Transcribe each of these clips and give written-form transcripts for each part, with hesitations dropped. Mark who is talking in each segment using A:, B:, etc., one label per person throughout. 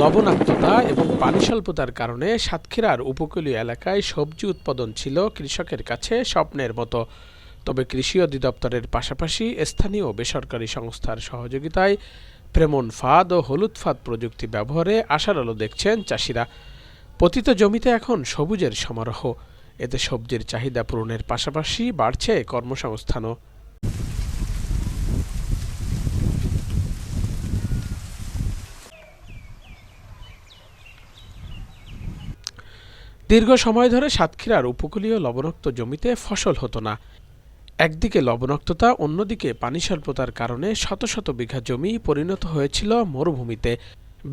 A: লবণাক্ততা এবং পানি স্বল্পতার কারণে সাতক্ষীরার উপকূলীয় এলাকায় সবজি উৎপাদন ছিল কৃষকের কাছে স্বপ্নের মতো। তবে কৃষি অধিদপ্তরের পাশাপাশি স্থানীয় বেসরকারি সংস্থার সহযোগিতায় প্রেমন ফাঁদ ও হলুদ ফাঁদ প্রযুক্তি ব্যবহারে আশার আলো দেখছেন চাষিরা। পতিত জমিতে এখন সবুজের সমারোহ। এতে সবজির চাহিদা পূরণের পাশাপাশি বাড়ছে কর্মসংস্থানও। দীর্ঘ সময় ধরে সাতক্ষীরার উপকূলীয় লবণাক্ত জমিতে ফসল হতো না। একদিকে লবণাক্ততা, অন্যদিকে পানি স্বল্পতার কারণে শত শত বিঘা জমি পরিণত হয়েছিল মরুভূমিতে।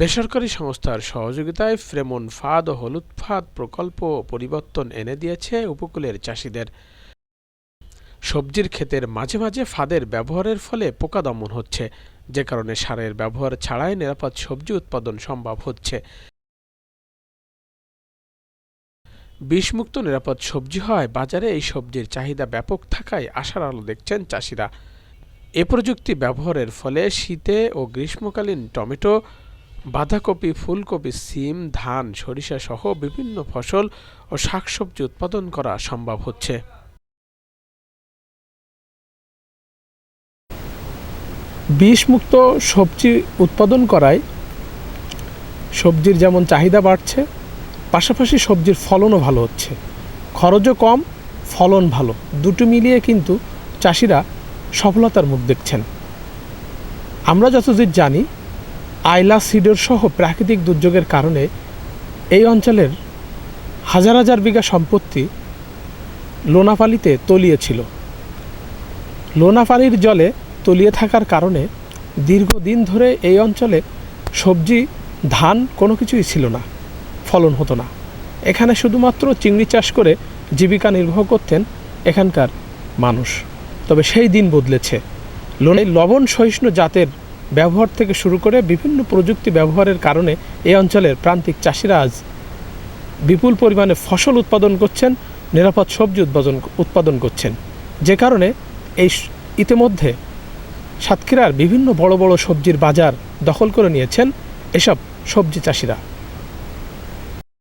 A: বেসরকারি সংস্থার সহযোগিতায় প্রেমন ফাঁদ ও হলুদ ফাঁদ প্রকল্প পরিবর্তন এনে দিয়েছে উপকূলের চাষিদের। সবজির ক্ষেতের মাঝে মাঝে ফাঁদের ব্যবহারের ফলে পোকা দমন হচ্ছে, যে কারণে সারের ব্যবহার ছাড়াই নিরাপদ সবজি উৎপাদন সম্ভব হচ্ছে। বিষমুক্ত নিরাপদ সবজি হয় বাজারে এই সবজির চাহিদা ব্যাপক থাকায় আশার আলো দেখছেন চাষিরা। এ প্রযুক্তি ব্যবহারের ফলে শীতে ও গ্রীষ্মকালীন টমেটো, বাঁধাকপি, ফুলকপি, সিম, ধান, সরিষা সহ বিভিন্ন ফসল ও শাকসবজি উৎপাদন করা সম্ভব হচ্ছে। বিষমুক্ত সবজি উৎপাদন করায় সবজির যেমন চাহিদা বাড়ছে, পাশাপাশি সবজির ফলনও ভালো হচ্ছে। খরচও কম, ফলন ভালো, দুটো মিলিয়ে কিন্তু চাষিরা সফলতার মুখ দেখছেন। আমরা যতদূর জানি, আইলা সিডর সহ প্রাকৃতিক দুর্যোগের কারণে এই অঞ্চলের হাজার হাজার বিঘা সম্পত্তি লোনাপানিতে তলিয়েছিল। লোনাপানির জলে তলিয়ে থাকার কারণে দীর্ঘদিন ধরে এই অঞ্চলে সবজি, ধান কোনো কিছুই ছিল না, ফলন হতো না। এখানে শুধুমাত্র চিংড়ি চাষ করে জীবিকা নির্বাহ করতেন এখানকার মানুষ। তবে সেই দিন বদলেছে। লবণ সহিষ্ণু জাতের ব্যবহার থেকে শুরু করে বিভিন্ন প্রযুক্তি ব্যবহারের কারণে এই অঞ্চলের প্রান্তিক চাষিরা আজ বিপুল পরিমাণে ফসল উৎপাদন করছেন, নিরাপদ সবজি উৎপাদন করছেন, যে কারণে এই ইতিমধ্যে সাতক্ষীরার বিভিন্ন বড় বড় সবজির বাজার দখল করে নিয়েছেন এসব সবজি চাষিরা।